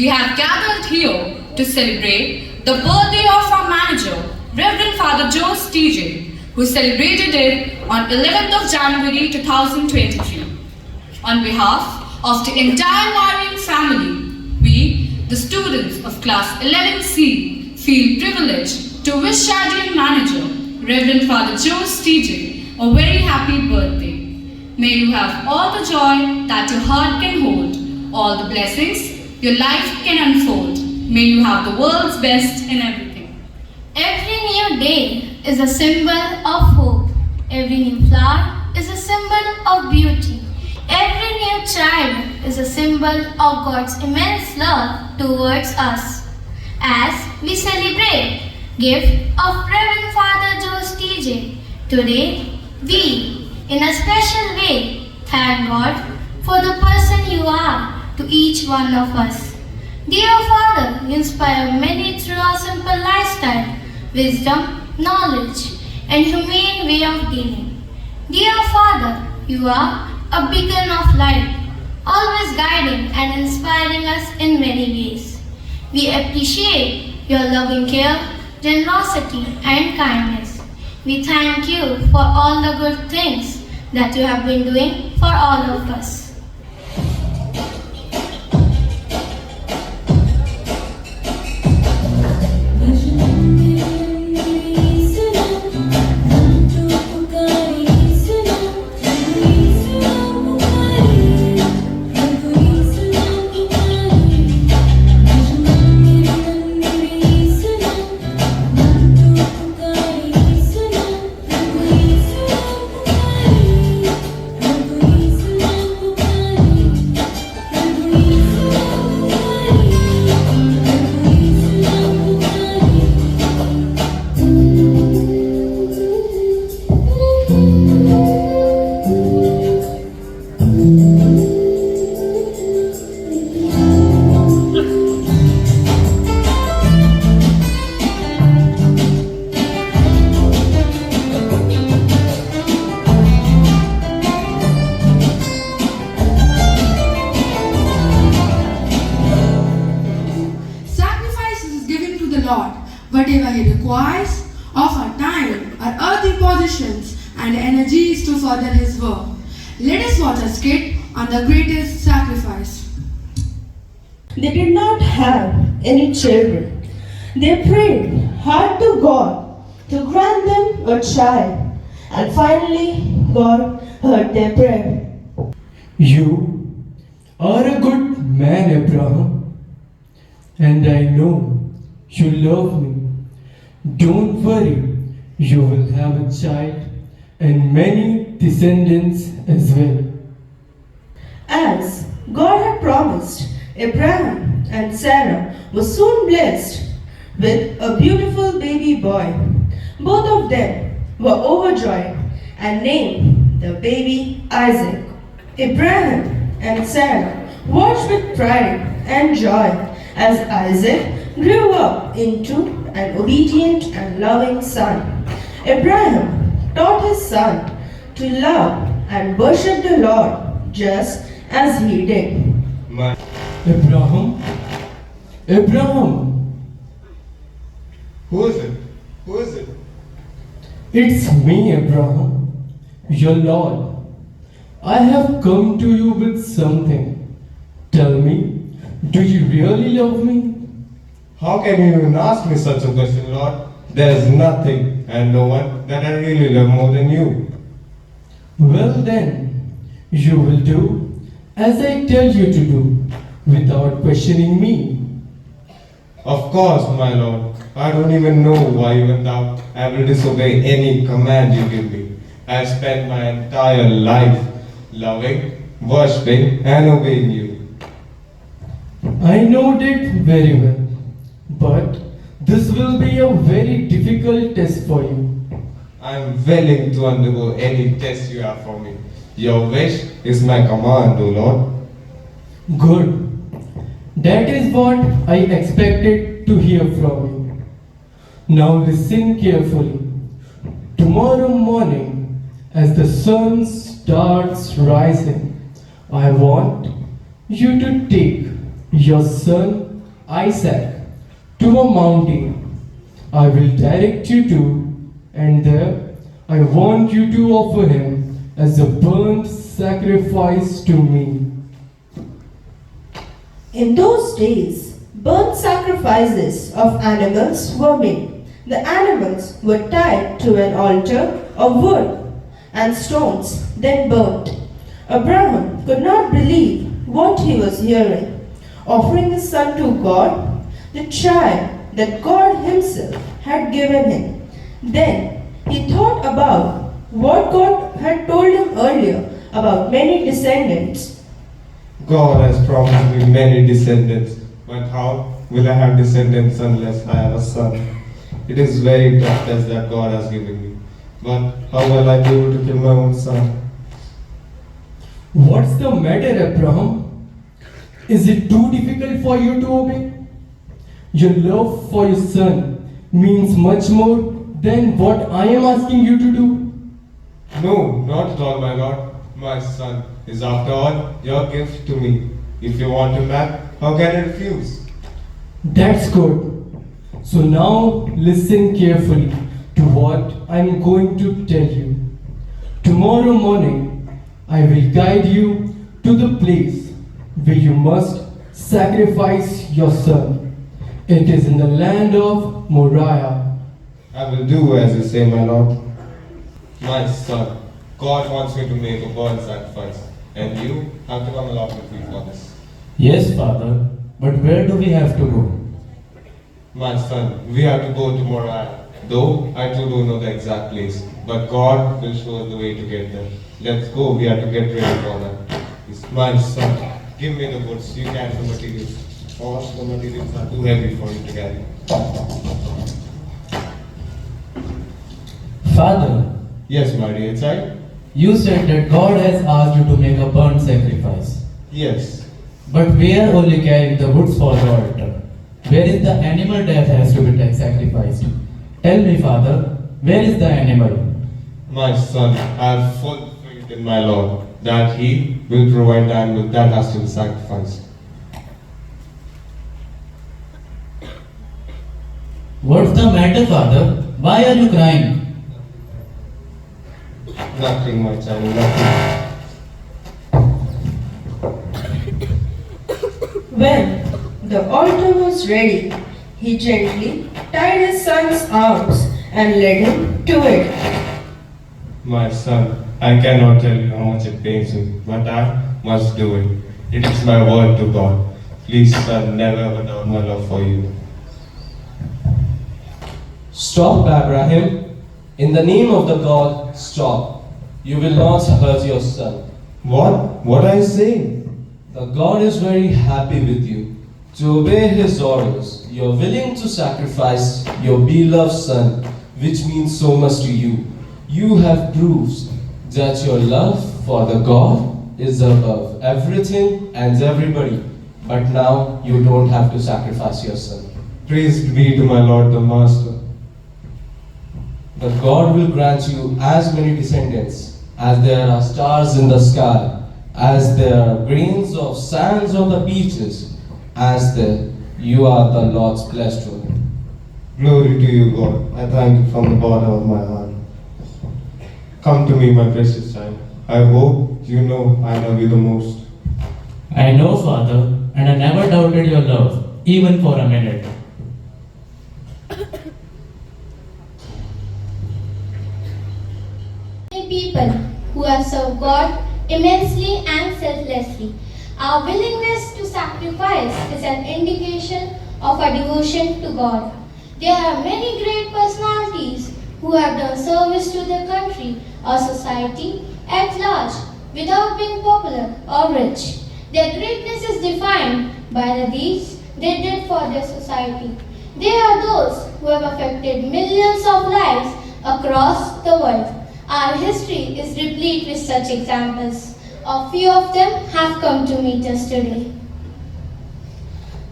We have gathered here to celebrate the birthday of our manager, Reverend Father Jose TJ, who celebrated it on 11th of January 2023. On behalf of the entire Marian family, we, the students of Class 11C, feel privileged to wish Shadow Manager, Reverend Father Jose TJ, a very happy birthday. May you have all the joy that your heart can hold, all the blessings your life can unfold. May you have the world's best in everything. Every new day is a symbol of hope. Every new flower is a symbol of beauty. Every new child is a symbol of God's immense love towards us. As we celebrate gift of Reverend Father Jose TJ, today we, in a special way, thank God for the person you are to each one of us. Dear Father, you inspire many through our simple lifestyle, wisdom, knowledge, and humane way of dealing. Dear Father, you are a beacon of light, always guiding and inspiring us in many ways. We appreciate your loving care, generosity, and kindness. We thank you for all the good things that you have been doing for all of us. Whatever He requires of our time, our earthly positions, and energies to further His work. Let us watch a skit on the greatest sacrifice. They did not have any children. They prayed hard to God to grant them a child, and finally God heard their prayer. You are a good man, Abraham, and I know you love me. Don't worry, you will have a child and many descendants as well. As God had promised, Abraham and Sarah were soon blessed with a beautiful baby boy. Both of them were overjoyed and named the baby Isaac. Abraham and Sarah watched with pride and joy as Isaac grew up into an obedient and loving son. Abraham taught his son to love and worship the Lord just as he did. Abraham? Who is it? Who is it? It's me, Abraham, your Lord. I have come to you with something. Tell me, do you really love me? How can you even ask me such a question, Lord? There is nothing and no one that I really love more than you. Well then, you will do as I tell you to do, without questioning me. Of course, my Lord. I don't even know why even now I will disobey any command you give me. I have spent my entire life loving, worshipping, and obeying you. I know that very well, but this will be a very difficult test for you. I am willing to undergo any test you have for me. Your wish is my command, O Lord. Good. That is what I expected to hear from you. Now listen carefully. Tomorrow morning, as the sun starts rising, I want you to take your son Isaac to a mountain I will direct you to, and there I want you to offer him as a burnt sacrifice to me. In those days, burnt sacrifices of animals were made. The animals were tied to an altar of wood and stones, then burnt. Abraham could not believe what he was hearing. Offering his son to God, the child that God Himself had given him. Then he thought about what God had told him earlier about many descendants. God has promised me many descendants, but how will I have descendants unless I have a son? It is very tough test that God has given me. But how will I be able to kill my own son? What's the matter, Abraham? Is it too difficult for you to obey? Your love for your son means much more than what I am asking you to do. No, not at all, my Lord. My son is after all your gift to me. If you want him back, how can I refuse? That's good. So now listen carefully to what I'm going to tell you. Tomorrow morning, I will guide you to the place where you must sacrifice your son. It is in the land of Moriah. I will do as you say, my Lord. My son, God wants me to make a burnt sacrifice, and you have to come along with me for this. Yes, Father, but where do we have to go? My son, we have to go to Moriah, though I too don't know the exact place, but God will show us the way to get there. Let's go, we have to get ready for that. My son, give me the goods, you carry the materials, or the materials are too heavy for you to carry. Father, Yes, my dear child? you said that God has asked you to make a burnt sacrifice. Yes. But we are only carrying the woods for the altar. Where is the animal that has to be sacrificed? Tell me, Father, where is the animal? My son, I have full faith in my Lord that He will provide the animal that has to be sacrificed. What's the matter, Father? Why are you crying? Nothing, my child, nothing. When the altar was ready, he gently tied his son's arms and led him to it. My son, I cannot tell you how much it pains me, but I must do it. It is my word to God. Please, son, never ever doubt my love for you. Stop, Abraham. In the name of the God, stop. You will not hurt your son. What? What are you saying? The God is very happy with you. To obey His orders, you are willing to sacrifice your beloved son, which means so much to you. You have proved that your love for the God is above everything and everybody. But now you don't have to sacrifice your son. Praise be to my Lord the Master. But God will grant you as many descendants as there are stars in the sky, as there are grains of sands on the beaches, as you are the Lord's blessed one. Glory to you, God. I thank you from the bottom of my heart. Come to me, my precious child. I hope you know I love you the most. I know, Father, and I never doubted your love, even for a minute. People who have served God immensely and selflessly. Our willingness to sacrifice is an indication of our devotion to God. There are many great personalities who have done service to their country or society at large without being popular or rich. Their greatness is defined by the deeds they did for their society. They are those who have affected millions of lives across the world. Our history is replete with such examples. A few of them have come to meet us today.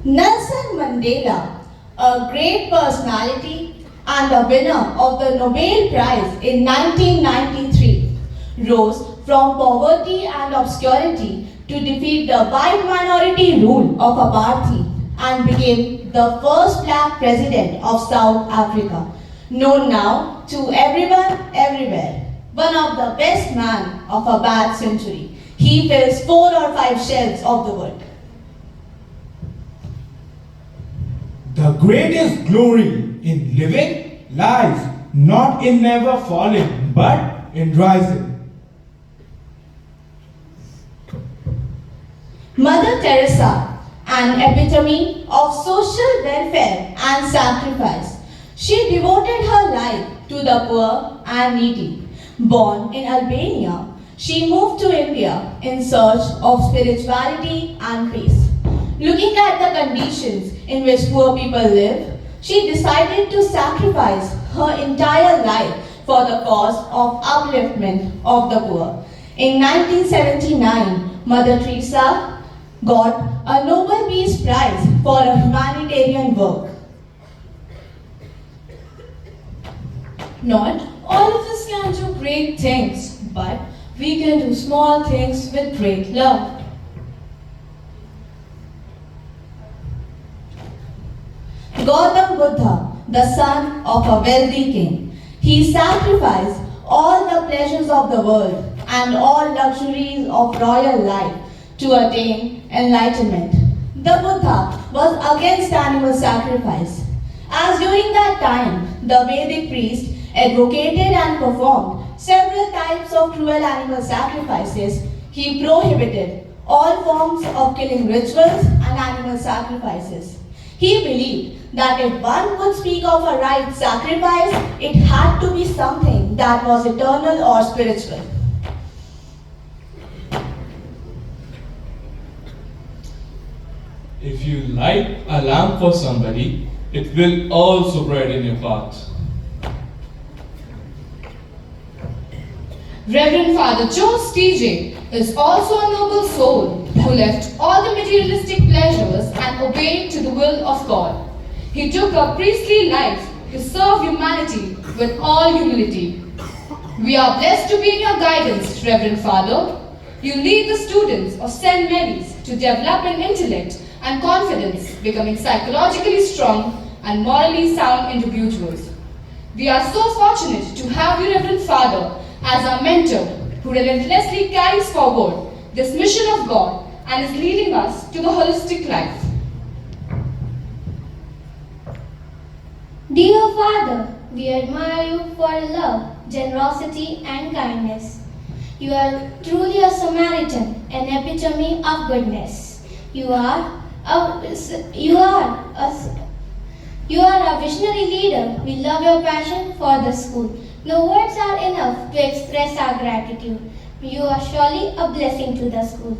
Nelson Mandela, a great personality and the winner of the Nobel Prize in 1993, rose from poverty and obscurity to defeat the white minority rule of apartheid. and became the first black president of South Africa, known now to everyone, everywhere. One of the best men of a bad century. He fills 4 or 5 shelves of the wood. The greatest glory in living lies not in never falling, but in rising. Mother Teresa, an epitome of social welfare and sacrifice. She devoted her life to the poor and needy. Born in Albania, she moved to India in search of spirituality and peace. Looking at the conditions in which poor people live, she decided to sacrifice her entire life for the cause of upliftment of the poor. In 1979, Mother Teresa got a Nobel Peace Prize for a humanitarian work. Not all of us can do great things, but we can do small things with great love. Gautam Buddha, the son of a wealthy king, he sacrificed all the pleasures of the world and all luxuries of royal life to attain enlightenment. The Buddha was against animal sacrifice, as during that time the Vedic priest advocated and performed several types of cruel animal sacrifices. He prohibited all forms of killing rituals and animal sacrifices. He believed that if one would speak of a right sacrifice, it had to be something that was eternal or spiritual. If you light a lamp for somebody, it will also brighten your path. Reverend Father Joseph T.J. is also a noble soul who left all the materialistic pleasures and obeyed to the will of God. He took a priestly life to serve humanity with all humility. We are blessed to be in your guidance, Reverend Father. You lead the students of St. Mary's to develop in intellect and confidence, becoming psychologically strong and morally sound individuals. We are so fortunate to have you, Reverend Father, as our mentor who relentlessly carries forward this mission of God and is leading us to the holistic life. Dear Father, we admire you for love, generosity and kindness. You are truly a Samaritan, an epitome of goodness. You are a visionary leader. We love your passion for the school. No words are enough to express our gratitude. You are surely a blessing to the school.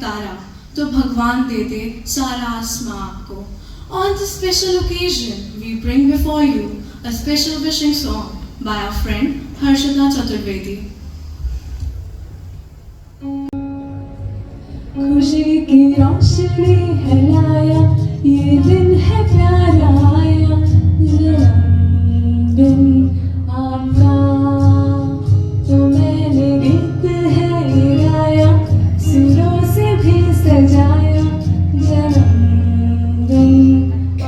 तारा तो भगवान दे दे सारा आसमां आपको. On this special occasion, we bring before you a special wishing song by our friend Harshita Chaturvedi. खुशी की रोशनी है लाया, ये दिन है प्यारा आया, जन्मदिन आपका. तो मैंने गीत है ये गाया, सुरों से भी सजाया, जन्मदिन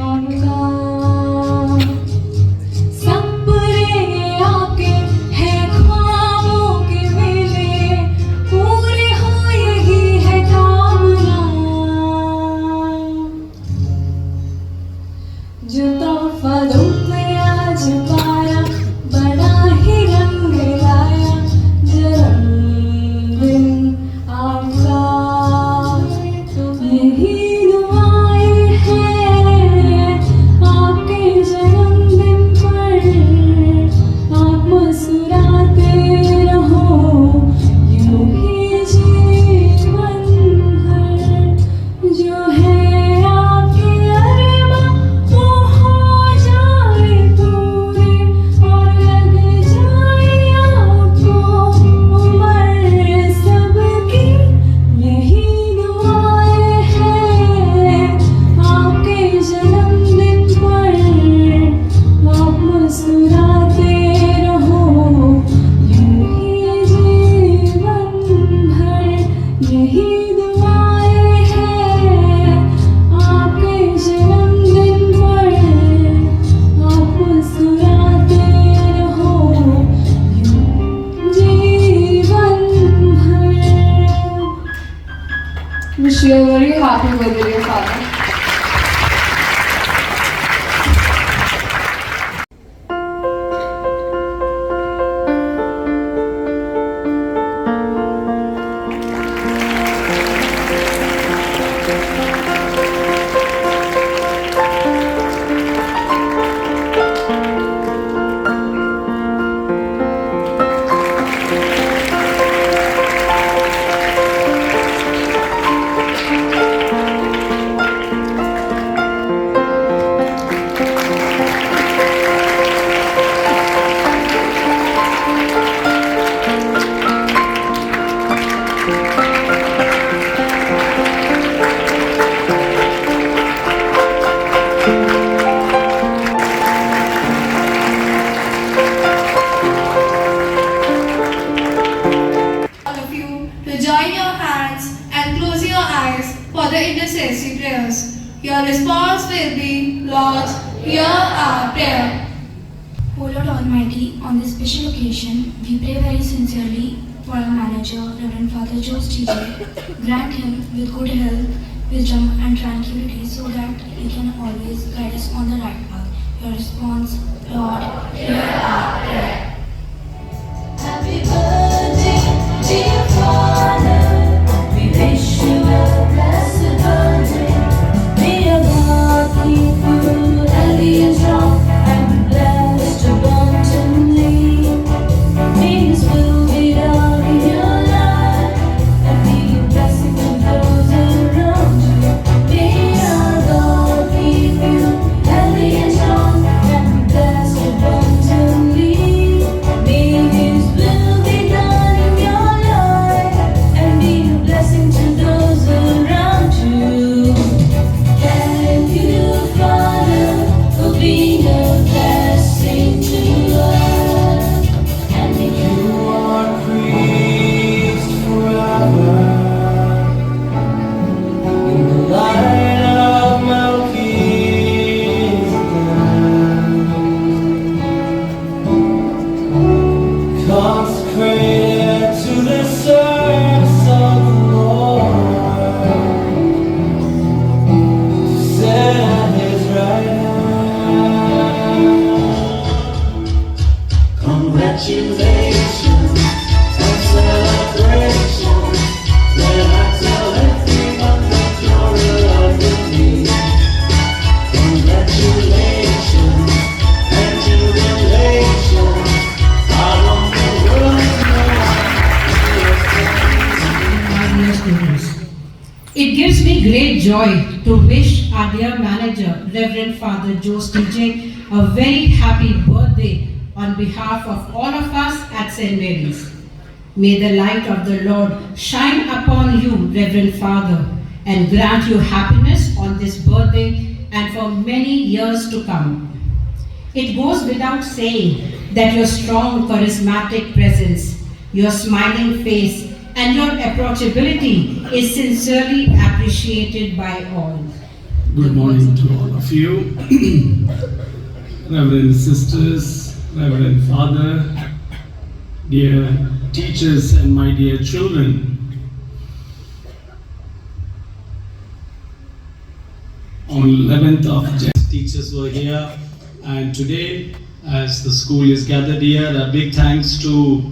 आपका. सपने आके है ख्वाबों के मेले, पूरे हो यही है कामना. जो तोहफा तुमने आज पाया, बड़ा ही रंग लाया, जन्मदिन आपका. यही दुआएं हैं आपके जन्मदिन पर, आप मुस्कुराते रहो यूं ही जीवन भर. जो है आपके अरमां वो हो जाए पूरे, और लग जाए आपको उम्र सबकी. यही दुआएं हैं आपके जन्मदिन पर, आप मुस्कुराते रहो यूं ही जीवन भर. यही दुआएं हैं आपके जन्मदिन पर, आप मुस्कुराते रहो यूं जीवन भर. Wish you a very happy birthday, dear father. All of you to join your hands and close your eyes for the intercessory prayers. Your response will be, Lord, hear our prayer. O Lord Almighty, on this special occasion, we pray very sincerely for our manager, Reverend Father Jose TJ. Grant him with good health, wisdom and tranquility so that he can always guide us on the right path. Your response, Lord, hear our prayer. Happy birthday, dear Father. We wish you a blessed birthday. May your God keep you healthy and strong and blessed abundantly. May His will be done in your life and be a blessing to those around you. May our God keep you healthy and strong and blessed abundantly. May His will be done. joy to wish our dear manager, Reverend Father Jose TJ, a very happy birthday on behalf of all of us at St. Mary's. May the light of the Lord shine upon you, Reverend Father, and grant you happiness on this birthday and for many years to come. It goes without saying that your strong, charismatic presence, your smiling face, and your approachability is sincerely appreciated by all. Good morning to all of you, Reverend Sisters, Reverend Father, dear teachers and my dear children. On 11th of January, teachers were here, and today, as the school is gathered here, a big thanks to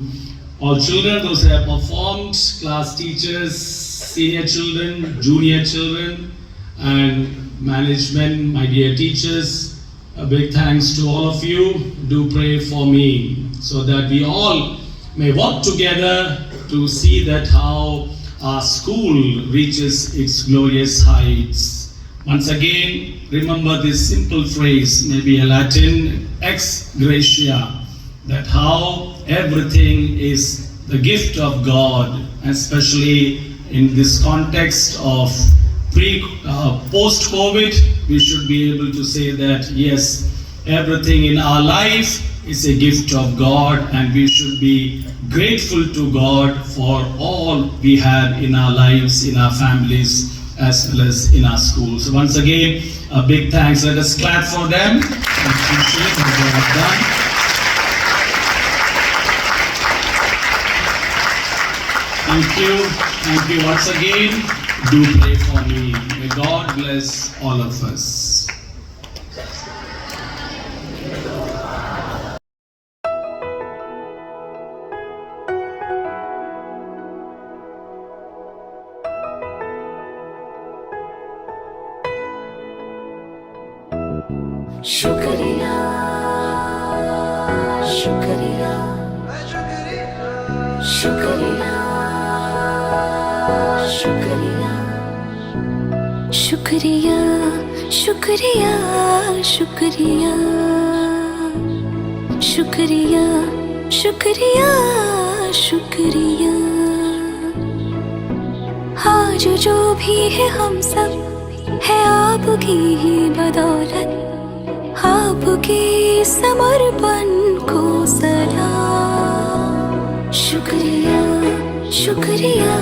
all children, those who have performed, class teachers, senior children, junior children, and management, my dear teachers. A big thanks to all of you. Do pray for me so that we all may work together to see that how our school reaches its glorious heights. Once again, remember this simple phrase, maybe a Latin, ex gratia, that how everything is the gift of God, especially in this context of post-COVID, we should be able to say that yes, everything in our life is a gift of God, and we should be grateful to God for all we have in our lives, in our families, as well as in our schools. So once again, a big thanks. Let us clap for them. Appreciate what they have done. Thank you once again. Do pray for me. May God bless all of us. शुक्रिया शुक्रिया शुक्रिया शुक्रिया शुक्रिया शुक्रिया शुक्रिया शुक्रिया शुक्रिया शुक्रिया आज जो भी है हम सब है आपकी ही बदौलत, आपके समर्पण को सलाम। शुक्रिया शुक्रिया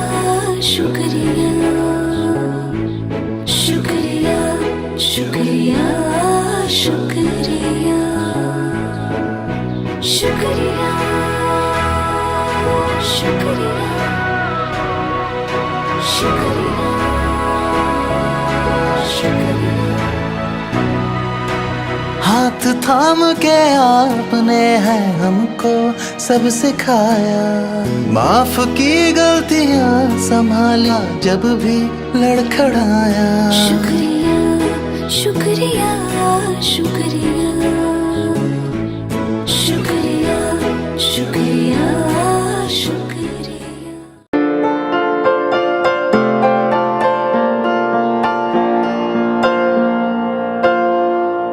शुक्रिया शुक्रिया शुक्रिया शुक्रिया शुक्रिया शुक्रिया शुक्रिया शुक्रिया। हाथ थाम के आपने है हमको सब सिखाया, माफ की गलतियां संभाला जब भी लड़खड़ाया। शुक्रिया शुक्रिया शुक्रिया